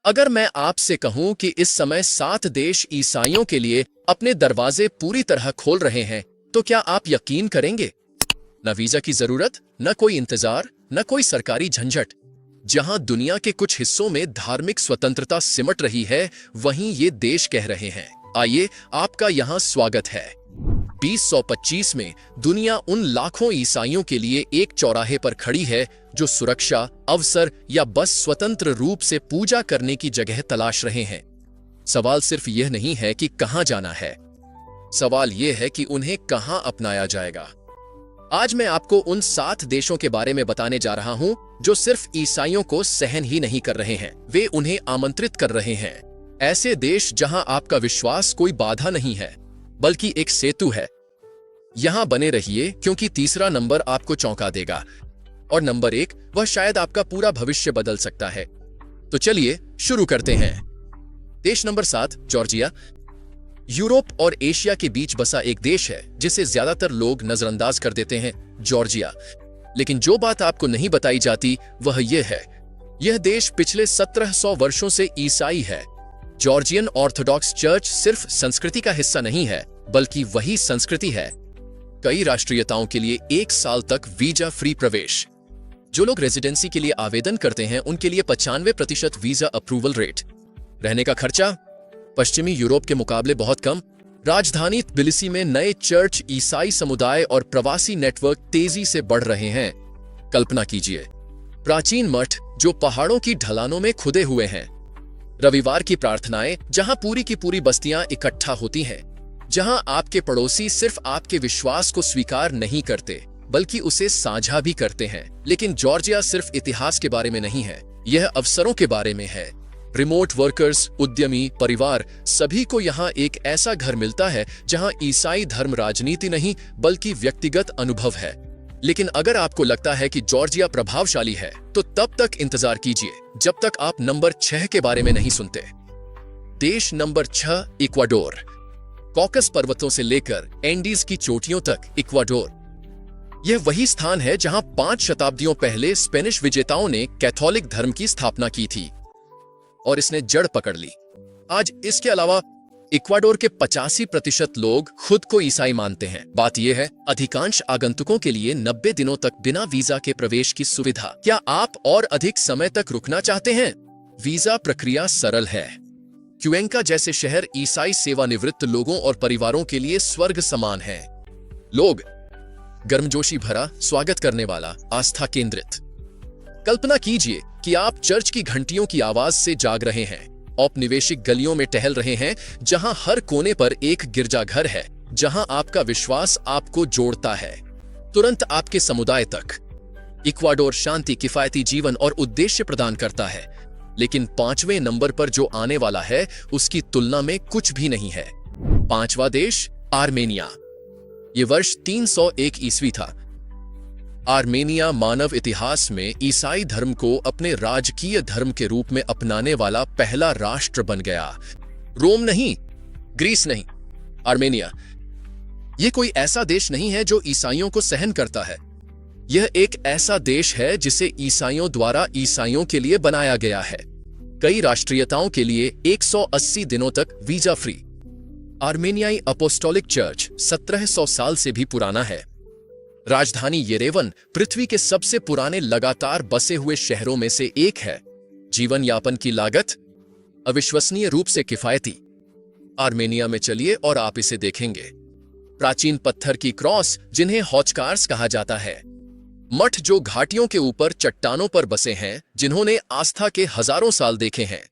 अगर मैं आपसे कहूं कि इस समय 7 देश ईसाइयों के लिए अपने दरवाजे पूरी तरह खोल रहे हैं, तो क्या आप यकीन करेंगे? न वीजा की जरूरत, न कोई इंतजार, न कोई सरकारी झंझट। जहां दुनिया के कुछ हिस्सों में धार्मिक स्वतंत्रता सिमट रही है, वहीं ये देश कह रहे हैं, आइए, आपका यहां स्वागत है। 2025 में दुनिया उन लाखों ईसाइयों के लिए एक चौराहे पर खड़ी है जो सुरक्षा, अवसर या बस स्वतंत्र रूप से पूजा करने की जगह तलाश रहे हैं। सवाल सिर्फ यह नहीं है कि कहां जाना है, सवाल यह है कि उन्हें कहां अपनाया जाएगा। आज मैं आपको उन 7 देशों के बारे में बताने जा रहा हूं जो सिर्फ ईसाइयों को सहन ही नहीं कर रहे हैं, वे उन्हें आमंत्रित कर रहे हैं। ऐसे देश जहां आपका विश्वास कोई बाधा नहीं है, बल्कि एक सेतु है। यहां बने रहिए, क्योंकि तीसरा नंबर आपको चौंका देगा, और नंबर 1 वह शायद आपका पूरा भविष्य बदल सकता है। तो चलिए शुरू करते हैं। देश नंबर 7, जॉर्जिया। यूरोप और एशिया के बीच बसा एक देश है जिसे ज्यादातर लोग नजरअंदाज कर देते हैं, जॉर्जिया। लेकिन जो बात आपको नहीं बताई जाती वह यह है, यह देश पिछले 1700 वर्षों से ईसाई है। जॉर्जियन ऑर्थोडॉक्स चर्च सिर्फ संस्कृति का हिस्सा नहीं है, बल्कि वही संस्कृति है। कई राष्ट्रीयताओं के लिए 1 साल तक वीजा फ्री प्रवेश। जो लोग रेजिडेंसी के लिए आवेदन करते हैं उनके लिए 95% वीजा अप्रूवल रेट। रहने का खर्चा पश्चिमी यूरोप के मुकाबले बहुत कम। राजधानी त्बिलिसी में नए चर्च, ईसाई समुदाय और प्रवासी नेटवर्क तेजी से बढ़ रहे हैं। कल्पना कीजिए, प्राचीन मठ जो पहाड़ों की ढलानों में खुदे हुए हैं। रविवार की प्रार्थनाएं जहां पूरी की पूरी बस्तियां इकट्ठा होती हैं, जहां आपके पड़ोसी सिर्फ आपके विश्वास को स्वीकार नहीं करते बल्कि उसे साझा भी करते हैं। लेकिन जॉर्जिया सिर्फ इतिहास के बारे में नहीं है, यह अवसरों के बारे में है। रिमोट वर्कर्स, उद्यमी, परिवार, सभी को यहां एक ऐसा घर मिलता है जहां ईसाई धर्म राजनीति नहीं बल्कि व्यक्तिगत अनुभव है। लेकिन अगर आपको लगता है कि जॉर्जिया प्रभावशाली है, तो तब तक इंतजार कीजिए जब तक आप नंबर 6 के बारे में नहीं सुनते। देश नंबर 6, इक्वाडोर। कॉकस पर्वतों से लेकर एंडीज की चोटियों तक इक्वाडोर। यह वही स्थान है जहां 5 शताब्दियों पहले स्पेनिश विजेताओं ने कैथोलिक धर्म की स्थापना की थी और इसने जड़ पकड़ ली। आज इसके अलावा इक्वाडोर के 85% लोग खुद को ईसाई मानते हैं। बात यह है, अधिकांश आगंतुकों के लिए 90 दिनों तक बिना वीजा के प्रवेश की सुविधा। क्या आप और अधिक समय तक रुकना चाहते हैं? वीजा प्रक्रिया सरल है। क्यूएंका जैसे शहर ईसाई सेवानिवृत्त लोगों और परिवारों के लिए स्वर्ग समान है। लोग गर्मजोशी भरा, स्वागत करने वाला, आस्था केंद्रित। कल्पना कीजिए कि आप चर्च की घंटियों की आवाज से जाग रहे हैं, औपनिवेशिक गलियों में टहल रहे हैं जहां हर कोने पर एक गिरजाघर है, जहां आपका विश्वास आपको जोड़ता है, तुरंत आपके समुदाय तक। इक्वाडोर शांति, किफायती जीवन और उद्देश्य प्रदान करता है, लेकिन 5वें नंबर पर जो आने वाला है उसकी तुलना में कुछ भी नहीं है। 5वां देश, आर्मेनिया। यह वर्ष 301 ईस्वी था। आर्मेनिया मानव इतिहास में ईसाई धर्म को अपने राजकीय धर्म के रूप में अपनाने वाला पहला राष्ट्र बन गया। रोम नहीं, ग्रीस नहीं, आर्मेनिया। यह कोई ऐसा देश नहीं है जो ईसाइयों को सहन करता है। यह एक ऐसा देश है जिसे ईसाइयों द्वारा ईसाइयों के लिए बनाया गया है। कई राष्ट्रीयताओं के लिए 180 दिनों तक वीजा फ्री। आर्मेनियाई अपोस्टोलिक चर्च 1700 साल से भी पुराना है। राजधानी येरेवन पृथ्वी के सबसे पुराने लगातार बसे हुए शहरों में से एक है। जीवन यापन की लागत अविश्वसनीय रूप से किफायती। आर्मेनिया में चलिए और आप इसे देखेंगे। प्राचीन पत्थर की क्रॉस जिन्हें हौचकार्स कहा जाता है। मठ जो घाटियों के ऊपर चट्टानों पर बसे हैं, जिन्होंने आस्था के हजारों साल देखे हैं।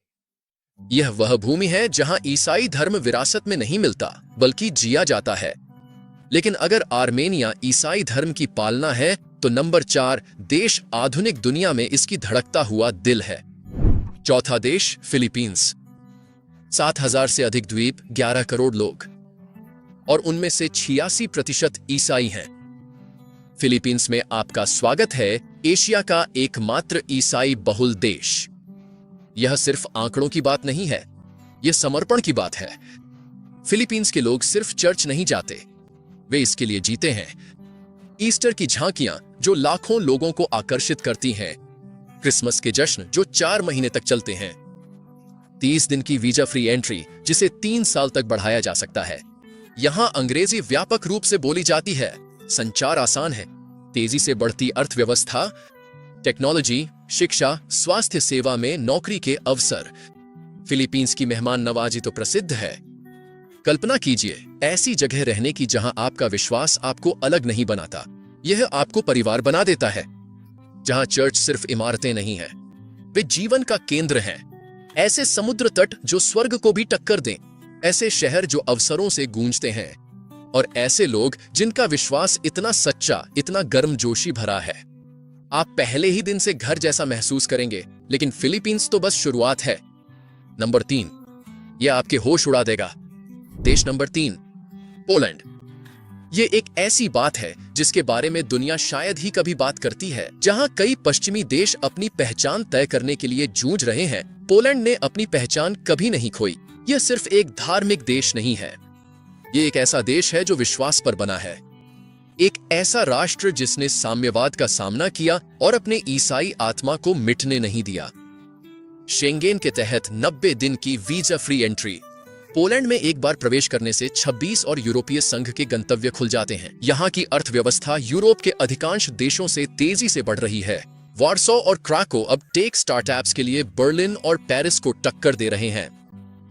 यह वह भूमि है जहां ईसाई धर्म विरासत में नहीं मिलता बल्कि जिया जाता है। लेकिन अगर आर्मेनिया ईसाई धर्म की पालना है, तो नंबर 4 देश आधुनिक दुनिया में इसकी धड़कता हुआ दिल है। चौथा देश, फिलीपींस। 7000 से अधिक द्वीप, 11 करोड़ लोग, और उनमें से 86% ईसाई हैं। फिलीपींस में आपका स्वागत है, एशिया का एकमात्र ईसाई बहुल देश। यह सिर्फ आंकड़ों की बात नहीं है, यह समर्पण की बात है। फिलीपींस के लोग सिर्फ चर्च नहीं जाते, वे इसके लिए जीते हैं। ईस्टर की झांकियां जो लाखों लोगों को आकर्षित करती हैं, क्रिसमस के जश्न जो 4 महीने तक चलते हैं, 30 दिन की वीजा फ्री एंट्री, जिसे 3 साल तक बढ़ाया जा सकता है। यहाँ अंग्रेजी व्यापक रूप से बोली जाती है। संचार आसान है। तेजी से बढ़ती अर्थव्यवस्था, टेक्नोलॉजी, शिक्षा, स्वास्थ्य सेवा में नौकरी के अवसर। फिलीपींस की मेहमान नवाजी तो प्रसिद्ध है। कल्पना कीजिए ऐसी जगह रहने की जहां आपका विश्वास आपको अलग नहीं बनाता, यह आपको परिवार बना देता है। जहां चर्च सिर्फ इमारतें नहीं हैं, वे जीवन का केंद्र हैं। ऐसे समुद्र तट जो स्वर्ग को भी टक्कर दें, ऐसे शहर जो अवसरों से गूंजते हैं, और ऐसे लोग जिनका विश्वास इतना सच्चा, इतना गर्मजोशी भरा है। आप पहले ही दिन से घर जैसा महसूस करेंगे। लेकिन फिलीपींस तो बस शुरुआत है। नंबर 3, यह आपके होश उड़ा देगा। देश नंबर 3, पोलैंड। यह एक ऐसी बात है जिसके बारे में दुनिया शायद ही कभी बात करती है। जहां कई पश्चिमी देश अपनी पहचान तय करने के लिए जूझ रहे हैं, पोलैंड ने अपनी पहचान कभी नहीं खोई। यह सिर्फ एक धार्मिक देश नहीं है, यह एक ऐसा देश है जो विश्वास पर बना है। एक ऐसा राष्ट्र जिसने साम्यवाद का सामना किया और अपने ईसाई आत्मा को मिटने नहीं दिया। शेंगेन के तहत 90 दिन की वीजा फ्री एंट्री। पोलैंड में एक बार प्रवेश करने से 26 और यूरोपीय संघ के गंतव्य खुल जाते हैं। यहाँ की अर्थव्यवस्था यूरोप के अधिकांश देशों से तेजी से बढ़ रही है। वार्सो और क्राको अब टेक स्टार्टअप्स के लिए बर्लिन और पेरिस को टक्कर दे रहे हैं।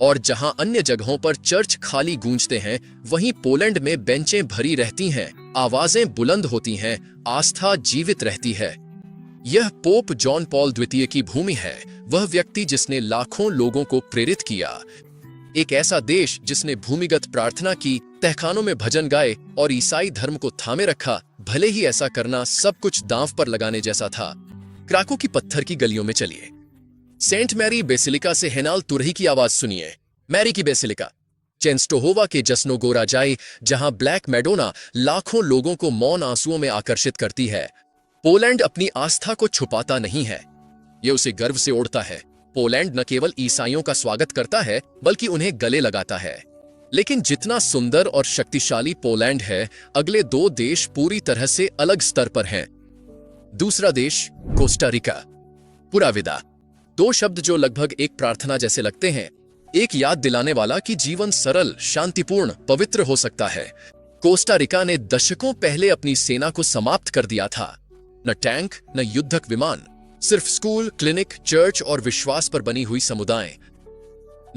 और जहां अन्य जगहों पर चर्च खाली गूंजते हैं, वहीं पोलैंड में बेंचें भरी रहती हैं, आवाजें बुलंद होती हैं, आस्था जीवित रहती है। यह पोप जॉन पॉल द्वितीय की भूमि है, वह व्यक्ति जिसने लाखों लोगों को प्रेरित किया। एक ऐसा देश जिसने भूमिगत प्रार्थना की, तहखानों में भजन गाए और ईसाई धर्म को थामे रखा, भले ही ऐसा करना सब कुछ दांव पर लगाने जैसा था। क्राको की पत्थर की गलियों में चलिए। सेंट मैरी बेसिलिका से हेनाल तुरही की आवाज सुनिए। मैरी की बेसिलिका, चेंस्टोहोवा के जश्नो गोराजाई, जहां ब्लैक मैडोना लाखों लोगों को मौन आंसुओं में आकर्षित करती है। पोलैंड अपनी आस्था को छुपाता नहीं है, यह उसे गर्व से ओढ़ता है। पोलैंड न केवल ईसाइयों का स्वागत करता है, बल्कि उन्हें गले लगाता है। लेकिन जितना सुंदर और शक्तिशाली पोलैंड है, अगले 2 देश पूरी तरह से अलग स्तर पर हैं। दूसरा देश, कोस्टा रिका। पूरा विदा। 2 शब्द जो लगभग एक प्रार्थना जैसे लगते हैं, एक याद दिलाने वाला कि जीवन सरल, शांतिपूर्ण, पवित्र हो सकता है। कोस्टा रिका ने दशकों पहले अपनी सेना को समाप्त कर दिया था। न टैंक, न युद्धक विमान, सिर्फ स्कूल, क्लिनिक, चर्च और विश्वास पर बनी हुई समुदाय।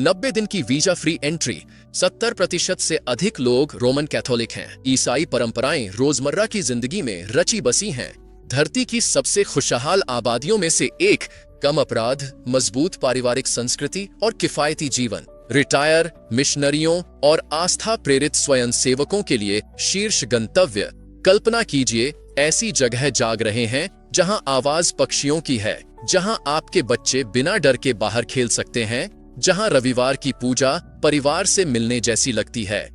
90 दिन की वीजा फ्री एंट्री। 70% से अधिक लोग रोमन कैथोलिक हैं। ईसाई परंपराएं रोजमर्रा की जिंदगी में रची बसी हैं। धरती की सबसे खुशहाल आबादियों में से एक। कम अपराध, मजबूत पारिवारिक संस्कृति और किफायती जीवन। रिटायर, मिशनरियों और आस्था प्रेरित स्वयंसेवकों के लिए शीर्ष गंतव्य। कल्पना कीजिए ऐसी जगह जाग रहे हैं जहां आवाज पक्षियों की है, जहां आपके बच्चे बिना डर के बाहर खेल सकते हैं, जहां रविवार की पूजा परिवार से मिलने जैसी लगती है।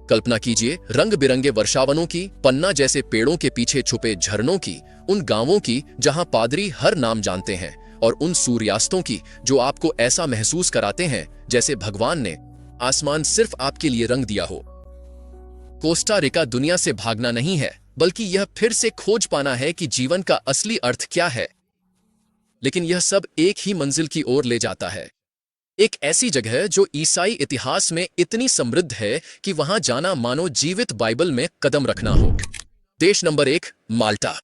कल्पना कीजिए रंग बिरंगे वर्षावनों की, पन्ना जैसे पेड़ों के पीछे छुपे झरनों की, उन गांवों की जहां पादरी हर नाम जानते हैं, और उन सूर्यास्तों की जो आपको ऐसा महसूस कराते हैं जैसे भगवान ने आसमान सिर्फ आपके लिए रंग दिया हो। कोस्टा रिका दुनिया से भागना नहीं है, बल्कि यह फिर से खोज पाना है कि जीवन का असली अर्थ क्या है। लेकिन यह सब एक ही मंजिल की ओर ले जाता है। एक ऐसी जगह जो ईसाई इतिहास में इतनी समृद्ध है कि वहां जाना मानो जीवित बाइबल में कदम रखना हो। देश नंबर 1, माल्टा।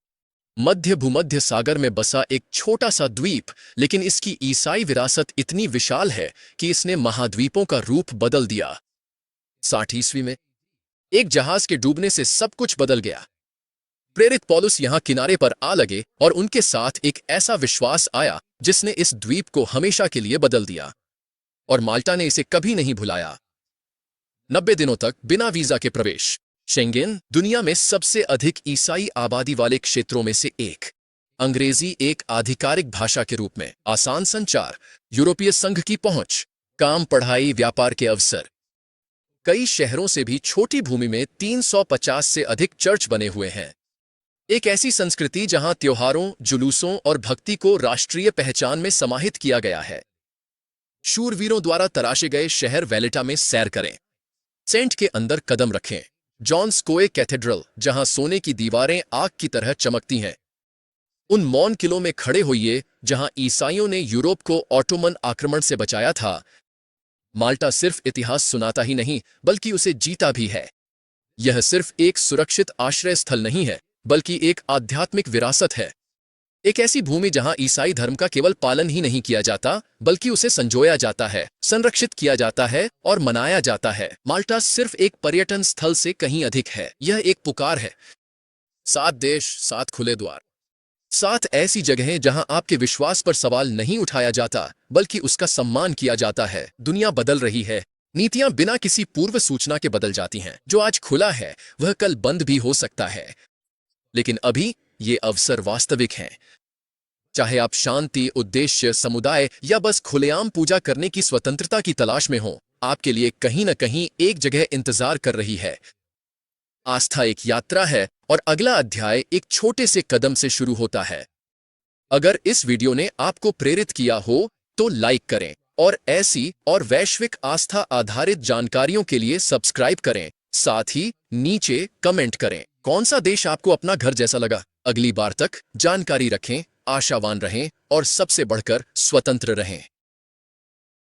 मध्य भूमध्य सागर में बसा एक छोटा सा द्वीप, लेकिन इसकी ईसाई विरासत इतनी विशाल है कि इसने महाद्वीपों का रूप बदल दिया। 60 ईस्वी में एक जहाज के डूबने से सब कुछ बदल गया। प्रेरित पौलुस यहां किनारे पर आ लगे और उनके साथ एक ऐसा विश्वास आया जिसने इस द्वीप को हमेशा के लिए बदल दिया, और माल्टा ने इसे कभी नहीं भुलाया। 90 दिनों तक बिना वीजा के प्रवेश। शेंगेन दुनिया में सबसे अधिक ईसाई आबादी वाले क्षेत्रों में से एक। अंग्रेजी एक आधिकारिक भाषा के रूप में, आसान संचार, यूरोपीय संघ की पहुंच, काम, पढ़ाई, व्यापार के अवसर। कई शहरों से भी छोटी भूमि में 350 से अधिक चर्च बने हुए हैं। एक ऐसी संस्कृति जहां त्योहारों, जुलूसों और भक्ति को राष्ट्रीय पहचान में समाहित किया गया है। शूरवीरों द्वारा तराशे गए शहर वेलिटा में सैर करें। सेंट के अंदर कदम रखें। जॉन स्कोए कैथेड्रल, जहां सोने की दीवारें आग की तरह चमकती हैं। उन मौन किलों में खड़े होइए जहां ईसाइयों ने यूरोप को ऑटोमन आक्रमण से बचाया था। माल्टा सिर्फ इतिहास सुनाता ही नहीं बल्कि उसे जीता भी है। यह सिर्फ एक सुरक्षित आश्रय स्थल नहीं है बल्कि एक आध्यात्मिक विरासत है। एक ऐसी भूमि जहां ईसाई धर्म का केवल पालन ही नहीं किया जाता बल्कि उसे संजोया जाता है, संरक्षित किया जाता है और मनाया जाता है। माल्टा सिर्फ एक पर्यटन स्थल से कहीं अधिक है। यह एक पुकार है। 7 देश, 7 खुले द्वार, 7 ऐसी जगहें जहां आपके विश्वास पर सवाल नहीं उठाया जाता बल्कि उसका सम्मान किया जाता है। दुनिया बदल रही है। नीतियां बिना किसी पूर्व सूचना के बदल जाती हैं। जो आज खुला है वह कल बंद भी हो सकता है। लेकिन अभी ये अवसर वास्तविक हैं। चाहे आप शांति, उद्देश्य, समुदाय या बस खुलेआम पूजा करने की स्वतंत्रता की तलाश में हो, आपके लिए कहीं न कहीं एक जगह इंतजार कर रही है। आस्था एक यात्रा है और अगला अध्याय एक छोटे से कदम से शुरू होता है। अगर इस वीडियो ने आपको प्रेरित किया हो तो लाइक करें और ऐसी और वैश्विक आस्था आधारित जानकारियों के लिए सब्सक्राइब करें। साथ ही नीचे कमेंट करें कौन सा देश आपको अपना घर जैसा लगा। अगली बार तक जानकारी रखें, आशावान रहें और सबसे बढ़कर स्वतंत्र रहें।